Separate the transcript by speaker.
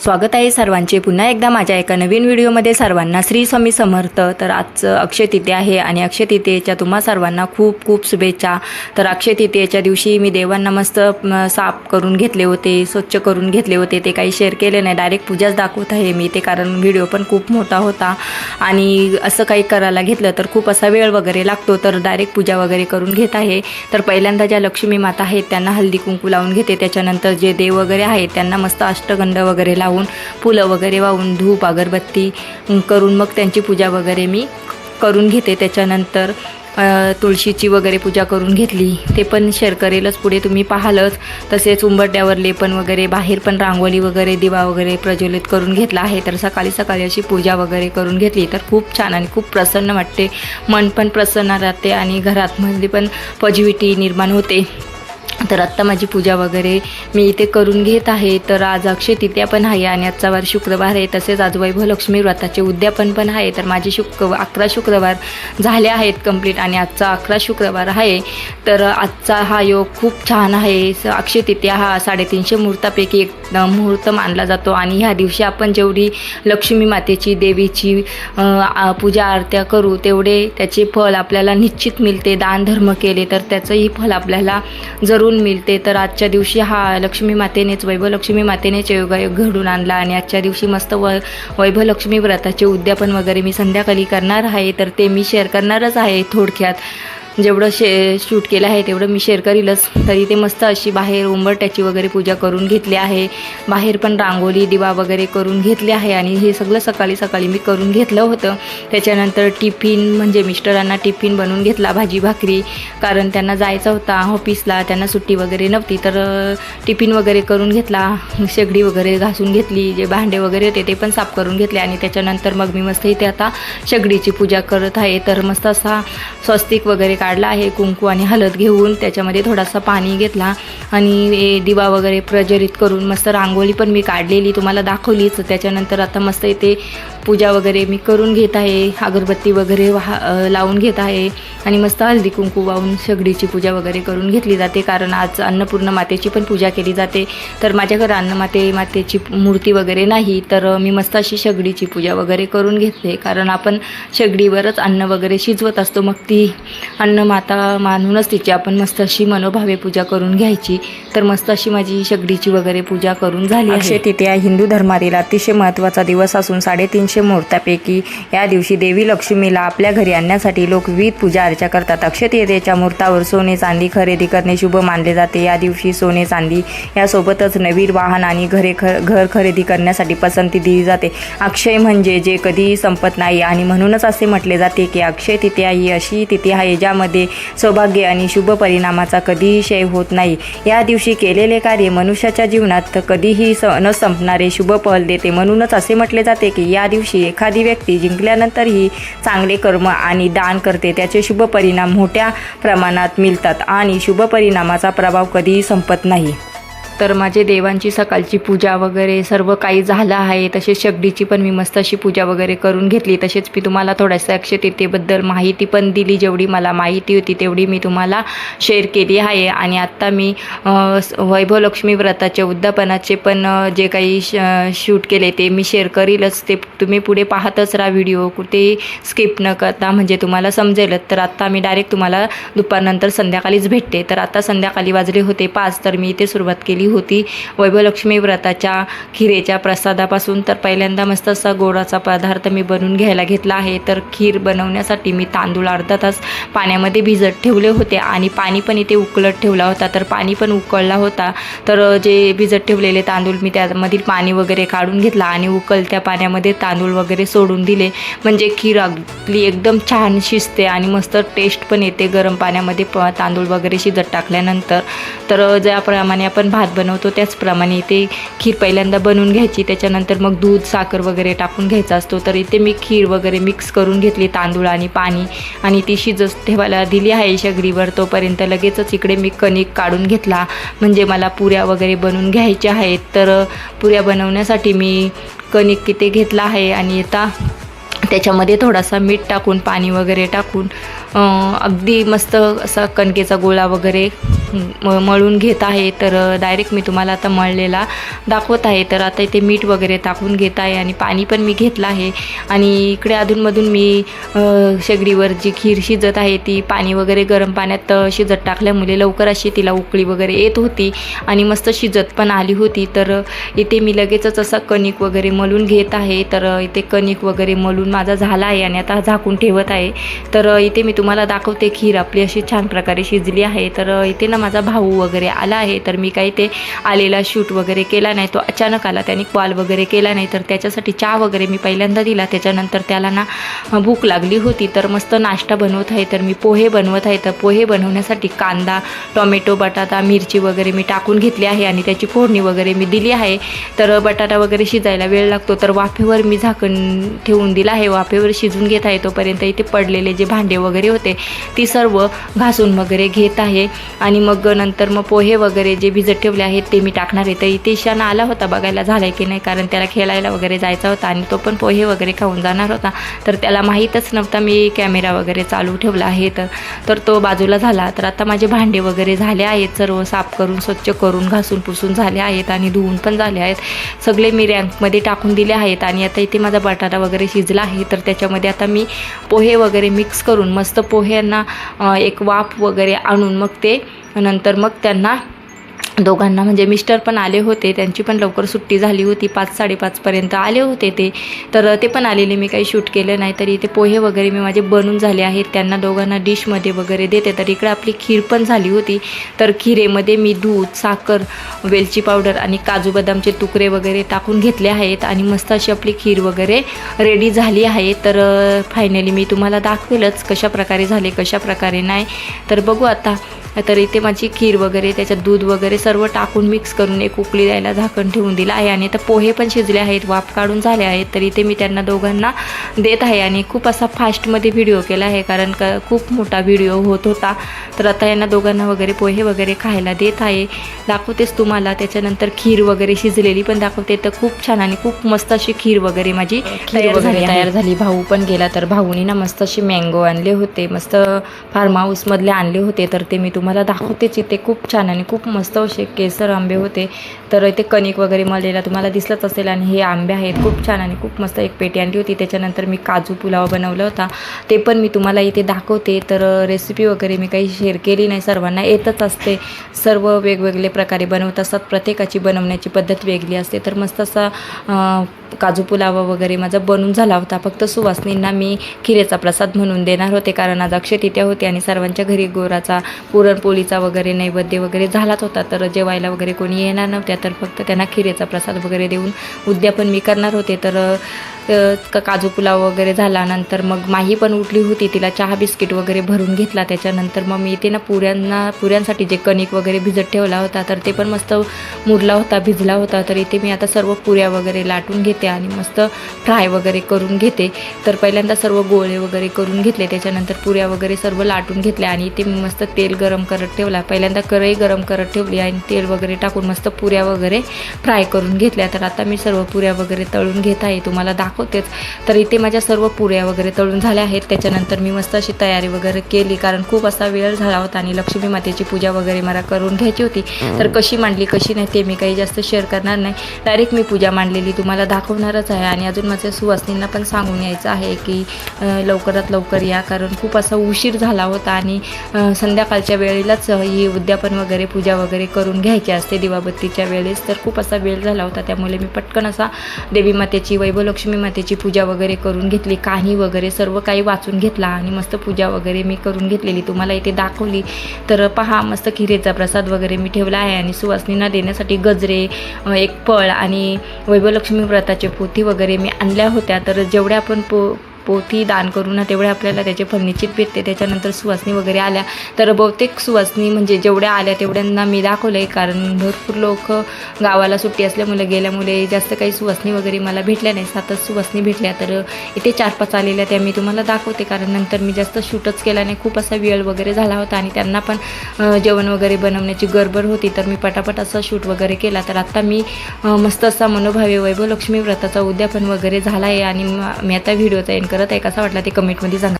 Speaker 1: स्वागत आहे सर्वांचे पुन्हा एकदा माझ्या एका नवीन व्हिडिओमध्ये। सर्वांना श्री स्वामी समर्थ। तर आज अक्षय तृतीया आहे आणि अक्षय तृतीयेच्या तुम्हा सर्वांना खूप खूप शुभेच्छा। तर अक्षय तृतीयेच्या दिवशी मी देवांना मस्त साफ करून घेतले होते, स्वच्छ करून घेतले होते। ते काही शेअर केले नाही, डायरेक्ट पूजाच दाखवत आहे मी ते, कारण व्हिडिओ पण खूप मोठा होता आणि असं काही करायला घेतलं तर खूप असा वेळ वगैरे लागतो, तर डायरेक्ट पूजा वगैरे करून घेत आहे। तर पहिल्यांदा ज्या लक्ष्मी माता आहेत त्यांना हळदी कुंकू लावून घेते, त्याच्यानंतर जे देव वगैरे आहेत त्यांना मस्त अष्टगंध वगैरे लावून फुलं वगैरे वाहून धूप अगरबत्ती करून मग त्यांची पूजा वगैरे मी करून घेते। त्याच्यानंतर तुळशीची वगैरे पूजा करून घेतली, ते पण शेअर करेलच पुढे, तुम्ही पाहालच। तसेच उंबरट्यावर लेपन वगैरे, बाहेर पण रांगोळी वगैरे दिवा वगैरे प्रज्वलित करून घेतला आहे। तर सकाळी सकाळी अशी पूजा वगैरे करून घेतली तर खूप छान आणि खूप प्रसन्न वाटते, मन पण प्रसन्न राहते आणि घरात मध्ये पण पॉझिटिव्हिटी निर्माण होते। तर आत्ता माझी पूजा वगैरे मी इथे करून घेत आहे। तर आज अक्षय तृतीया पण आहे आणि आजचा वार शुक्रवार आहे, तसेच आज वैभवलक्ष्मी व्रताचे उद्यापन पण आहे। तर माझे 11 शुक्रवार झाले आहेत कंप्लीट आणि आजचा 11 शुक्रवार आहे। तर आजचा हा योग खूप छान आहे। अक्षय तृतीया हा 350 मुहूर्तापैकी एक मुहूर्त मानला जातो आणि ह्या दिवशी आपण जेवढी लक्ष्मी मातेची देवीची पूजा आरत्या करू तेवढे त्याचे फळ आपल्याला निश्चित मिळते। दान धर्म केले तर त्याचंही फळ आपल्याला जरूर मिळते। तर आजच्या दिवशी हा लक्ष्मी मातेनेच, वैभवलक्ष्मी मातेनेच योगायोग घडून आणला आणि आजच्या दिवशी मस्त वैभवलक्ष्मी व्रताचे उद्यापन वगैरे मी संध्याकाळी करणार आहे। तर ते मी शेअर करणारच आहे, थोडक्यात जेवढं शूट केलं आहे तेवढं मी शेअर करीलच। तरी ते मस्त अशी बाहेर उंबरट्याची वगैरे पूजा करून घेतली आहे, बाहेर पण रांगोळी दिवा वगैरे करून घेतले आहे आणि हे सगळं सकाळी सकाळी मी करून घेतलं होतं। त्याच्यानंतर टिफिन म्हणजे मिस्टरांना टिफिन बनवून घेतला, भाजी भाकरी, कारण त्यांना जायचं होता ऑफिसला, त्यांना सुट्टी वगैरे नव्हती। तर टिफिन वगैरे करून घेतला, शेगडी वगैरे घासून घेतली, जे भांडे वगैरे होते ते पण साफ करून घेतले आणि त्याच्यानंतर मग मी मस्त इथे आता शेगडीची पूजा करत आहे। तर मस्त असा स्वस्तिक वगैरे काढला आहे, कुंकू आणि हळद घेऊन त्याच्यामध्ये थोडासा पाणी घेतला आणि दिवा वगैरे प्रज्वलित करून मस्त रांगोळी पण मी काढलेली तुम्हाला दाखवलीच। त्याच्यानंतर आता मस्त इथे पूजा वगैरे मी करून घेत आहे, अगरबत्ती वगैरे लावून घेत आहे आणि मस्त हळदी कुंकू वाहून शेगडीची पूजा वगैरे करून घेतली जाते, कारण आज अन्नपूर्णा मातेची पण पूजा केली जाते। तर माझ्याकडे मातेची मूर्ती वगैरे नाही, तर मी मस्त अशी शेगडीची पूजा वगैरे करून घेते, कारण आपण शेगडीवरच अन्न वगैरे शिजवत असतो, मग ती अन्नमाता मानूनच तिची आपण मस्त अशी मनोभावे पूजा करून घ्यायची। तर मस्त अशी माझी शेगडीची वगैरे पूजा करून झाली आहे। अक्षय तृतीया हिंदू धर्मातील अतिशय महत्त्वाचा दिवस असून 350 मुहूर्तापैकी या दिवशी देवी लक्ष्मीला आपल्या घरी आणण्यासाठी लोक विविध पूजा अर्चा करतात। अक्षय तृतीयेच्या मुहूर्तावर सोने चांदी खरेदी करणे शुभ मानले जाते। या दिवशी सोने चांदी यासोबतच नवीन वाहन आणि घर खरेदी करण्यासाठी पसंती दिली जाते। अक्षय म्हणजे जे कधीही संपत नाही आणि म्हणूनच असे म्हटले जाते की अक्षय तृतीया ही अशी तिथी आहे ज्यामध्ये सौभाग्य आणि शुभ परिणामाचा कधीही क्षय होत नाही। या दिवशी केलेले कार्य मनुष्याच्या जीवनात कधीही न संपणारे शुभ फळ देते। म्हणूनच असे म्हटले जाते की या दिवशी एखादी व्यक्ती जिंकल्यानंतरही चांगले कर्म आणि दान करते, त्याचे शुभ परिणाम मोठ्या प्रमाणात मिळतात आणि शुभ परिणामाचा प्रभाव कधीही संपत नाही। तर माझे देवांची सकाळची पूजा वगैरे सर्व काही झालं आहे। तसेच शेगडीची पण मी मस्त अशी पूजा वगैरे करून घेतली। तसेच मी तुम्हाला थोडंसं अक्षय तृतीयेबद्दल माहिती पण दिली, जेवढी मला माहिती होती तेवढी मी तुम्हाला शेअर केली आहे। आणि आत्ता मी वैभवलक्ष्मी व्रताच्या उद्यापनाचे पण जे काही शूट केले ते मी शेअर करीलच, ते तुम्ही पुढे पाहतच राहा व्हिडिओ, कुठे स्किप न करता, म्हणजे तुम्हाला समजेलच। तर आत्ता मी डायरेक्ट तुम्हाला दुपारनंतर संध्याकाळीच भेटते। तर आता संध्याकाळी वाजले होते 5, तर मी इथे सुरुवात केली होती वैभवलक्ष्मी व्रताच्या खिरेच्या प्रसादापासून। तर पहिल्यांदा मस्त असा गोडाचा पदार्थ मी बनवून घ्यायला घेतला आहे। तर खीर बनवण्यासाठी मी तांदूळ अर्धा तास पाण्यामध्ये भिजत ठेवले होते आणि पाणी पण इथे उकळत ठेवला होता। तर पाणी पण उकळला होता, तर जे भिजत ठेवलेले तांदूळ मी त्यामधील पाणी वगैरे काढून घेतला आणि उकळत्या पाण्यामध्ये तांदूळ वगैरे सोडून दिले, म्हणजे खीर आपली एकदम छान शिजते आणि मस्त टेस्ट पण येते गरम पाण्यामध्ये तांदूळ वगैरे शिजत टाकल्यानंतर। तर ज्याप्रमाणे आपण भात बनवतो त्याचप्रमाणे इथे खीर पहिल्यांदा बनवून घ्यायची, त्याच्यानंतर मग दूध साखर वगैरे टाकून घ्यायचा असतो। तर इथे मी खीर वगैरे मिक्स करून घेतली तांदूळ आणि पाणी आणि ती शिजत ठेवायला दिली आहे शेगडीवर। तोपर्यंत लगेचच इकडे मी कणिक काढून घेतला, म्हणजे मला पुऱ्या वगैरे बनवून घ्यायच्या आहेत। तर पुऱ्या बनवण्यासाठी मी कणिक इथे घेतला आहे आणि आता त्याच्यामध्ये थोडासा मीठ टाकून पाणी वगैरे टाकून अगदी मस्त असा कणकेचा गोळा वगैरे मळून घेत आहे. तर डायरेक्ट मी तुम्हाला आता मळलेला दाखवत आहे. तर आता इथे मीठ वगैरे टाकून घेत आहे आणि पाणी पण मी घेतलं आहे. आणि इकडे अधूनमधून मी शेगडीवर जी खीर शिजत आहे ती पाणी वगैरे गरम पाण्यात शिजत टाकल्यामुळे लवकर अशी तिला उकळी वगैरे येत होती आणि मस्त शिजत पण आली होती. तर इथे मी लगेचच असा कणिक वगैरे मळून घेत आहे. तर इथे कणिक वगैरे मळून माझा झाला आहे आणि आता झाकून ठेवत आहे. तर इथे मी तुम्हाला दाखवते खीर आपली अशी छान प्रकारे शिजली आहे. तर इथे ना माझा भाऊ वगैरे आला आहे. तर मी काही ते आलेला शूट वगैरे केला नाही, तो अचानक आला, त्याने कॉल वगैरे केला नाही. तर त्याच्यासाठी चहा वगैरे मी पहिल्यांदा दिला. त्याच्यानंतर त्याला ना भूक लागली होती. तर मस्त नाश्ता बनवत आहे. तर मी पोहे बनवत आहे. तर पोहे बनवण्यासाठी कांदा, टोमॅटो, बटाटा, मिरची वगैरे मी टाकून घेतली आहे आणि त्याची फोडणी वगैरे मी दिली आहे. तर बटाटा वगैरे शिजायला वेळ लागतो. तर वाफेवर मी झाकण ठेवून दिलं आहे. वाफेवर शिजून घेत आहे. तोपर्यंत इथे पडलेले जे भांडे वगैरे होते ती सर्व घासून वगैरे घेत आहे. आणि मग नंतर मग पोहे वगैरे जे भिजत ठेवले आहेत ते मी टाकणार आहे. तर इथे ईशान आला होता बघायला झालं की नाही, कारण त्याला खेळायला वगैरे जायचा होता आणि तो पण पोहे वगैरे खाऊन जाणार होता. तर त्याला माहीतच नव्हता मी कॅमेरा वगैरे चालू ठेवला आहे. तर तो बाजूला झाला. तर आता माझे भांडे वगैरे झाले आहेत, सर्व साफ करून स्वच्छ करून घासून पुसून झाले आहेत आणि धुवून पण झाले आहेत. सगळे मी रॅकमध्ये टाकून दिले आहेत. आणि आता इथे माझा बटाटा वगैरे शिजला आहे. तर त्याच्यामध्ये आता मी पोहे वगैरे मिक्स करून मस्त पोह्यांना एक वाफ वगैरे आणून मग ते नंतर मग त्यांना दोघांना, म्हणजे मिस्टर पण आले होते, त्यांची पण लवकर सुट्टी झाली होती, 5-5:30पर्यंत आले होते ते. तर ते पण आलेले, मी काही शूट केलं नाही. तरी इथे पोहे वगैरे मी माझे बनून झाले आहेत, त्यांना दोघांना डिशमध्ये वगैरे देते. तर इकडे आपली खीर पण झाली होती. तर खिरेमध्ये मी दूध, साखर, वेलची पावडर आणि काजू बदामचे तुकडे वगैरे टाकून घेतले आहेत आणि मस्त अशी आपली खीर वगैरे रेडी झाली आहे. तर फायनली मी तुम्हाला दाखवेलच कशा प्रकारे झाले, कशा प्रकारे नाही. तर बघू आता. तर इथे माझी खीर वगैरे, त्याच्यात दूध वगैरे सर्व टाकून मिक्स करून एक उकळी द्यायला झाकण ठेवून दिलं आहे. आणि आता पोहे पण शिजले आहेत, वाफ काढून झाले आहेत. तर इथे मी त्यांना दोघांना देत आहे आणि खूप असा फास्टमध्ये व्हिडिओ केला आहे, कारण खूप मोठा व्हिडिओ होत होता. तर आता यांना दोघांना वगैरे पोहे वगैरे खायला देत आहे, दाखवतेच तुम्हाला. त्याच्यानंतर खीर वगैरे शिजलेली पण दाखवते. तर खूप छान आणि खूप मस्त अशी खीर वगैरे माझी तयार झाली. भाऊ पण गेला. तर भाऊनी ना मस्त अशी मँगो आणले होते, मस्त फार्म हाऊसमधले आणले होते. तर ते मी तुम्हाला दाखवतेच. इथे खूप छान आणि खूप मस्त असे केसर आंबे होते. तर इथे कणिक वगैरे मळलेला तुम्हाला दिसलंच असेल. आणि हे आंबे आहेत, खूप छान आणि खूप मस्त. एक पेटी आणली होती. त्याच्यानंतर मी काजू पुलाव बनवला होता, ते पण मी तुम्हाला इथे दाखवते. तर रेसिपी वगैरे मी काही शेअर केली नाही, सर्वांना येतच असते, सर्व वेगवेगळे प्रकारे बनवत असतात, प्रत्येकाची बनवण्याची पद्धत वेगळी असते. तर मस्त असा काजू पुलावा वगैरे माझा बनून झाला होता. फक्त सुवासिनींना मी खिरेचा प्रसाद म्हणून देणार होते, कारण आज अक्षय तृतीया होती आणि सर्वांच्या घरी गोराचा, पुरणपोळीचा वगैरे नैवेद्य वगैरे झालाच होता. तर जेवायला वगैरे कोणी येणार नव्हत्या, तर फक्त त्यांना खिरेचा प्रसाद वगैरे देऊन उद्यापन मी करणार होते. तर काजू पुलाव वगैरे झाल्यानंतर मग माही पण उठली होती, तिला चहा बिस्किट वगैरे भरून घेतला. त्याच्यानंतर मग मी इथे ना पुऱ्यांसाठी जे कणिक वगैरे भिजत ठेवला होता, तर ते पण मस्त मुरला होता, भिजला होता. तर इथे मी आता सर्व पुऱ्या वगैरे लाटून घेते आणि मस्त फ्राय वगैरे करून घेते. तर पहिल्यांदा सर्व गोळे वगैरे करून घेतले, त्याच्यानंतर पुऱ्या वगैरे सर्व लाटून घेतल्या आणि इथे मी मस्त तेल गरम करत ठेवला. पहिल्यांदा कढई गरम करत ठेवली आणि तेल वगैरे टाकून मस्त पुऱ्या वगैरे फ्राय करून घेतल्या. तर आता मी सर्व पुऱ्या वगैरे तळून घेत आहे, तुम्हाला दाखवतेच. तर इथे माझ्या सर्व पुऱ्या वगैरे तळून झाल्या आहेत. त्याच्यानंतर मी मस्त अशी तयारी वगैरे केली, कारण खूप असा वेळ झाला होता आणि लक्ष्मी मातेची पूजा वगैरे मला करून घ्यायची होती. तर कशी मांडली कशी नाही ते मी काही जास्त शेअर करणार नाही, डायरेक्ट मी पूजा मांडलेली तुम्हाला दाखवणारच आहे. आणि अजून माझ्या सुवासिनींना पण सांगून यायचं आहे की लवकरात लवकर या, कारण खूप असा उशीर झाला होता आणि संध्याकाळच्या वेळेलाच ही उद्यापन वगैरे पूजा वगैरे करून घ्यायची असते दिवाबत्तीच्या वेळेस. तर खूप असा वेळ झाला होता, त्यामुळे मी पटकन असा देवी मातेची, वैभवलक्ष्मी मातेची पूजा वगैरे करून घेतली, कहाणी वगैरे सर्व काही वाचून घेतला आणि मस्त पूजा वगैरे मी करून घेतलेली, तुम्हाला इथे दाखवली. तर पहा, मस्त खिरेचा प्रसाद वगैरे मी ठेवला आहे आणि सुवासिनींना देण्यासाठी गजरे, एक फळ आणि वैभवलक्ष्मी व्रताचे पोथी वगैरे मी आणल्या होत्या. तर जेवढ्या आपण पोथी दान करू ना तेवढे आपल्याला त्याचे फळ निश्चित भेटते. त्याच्यानंतर सुवासिनी वगैरे आल्या, तर बहुतेक सुवासिनी म्हणजे जेवढ्या आल्या तेवढ्यांना मी दाखवलं आहे, कारण भरपूर लोक गावाला सुट्टी असल्यामुळे गेल्यामुळे जास्त काही सुवासिनी वगैरे मला भेटल्या नाही, 7च सुवासिनी भेटल्या. तर इथे 4-5 आलेल्या त्या मी तुम्हाला दाखवते, कारण नंतर मी जास्त शूटच केला नाही, खूप असा वेळ वगैरे झाला होता आणि त्यांना पण जेवण वगैरे बनवण्याची गडबड होती. तर मी पटापट असा शूट वगैरे केला. तर आता मी मस्त असा मनोभावे वैभवलक्ष्मी व्रताचा उद्यापन वगैरे झाला आहे आणि मी आता व्हिडिओचा एंड करत आहे. कसा वाटला ते कमेंटमध्ये सांगा.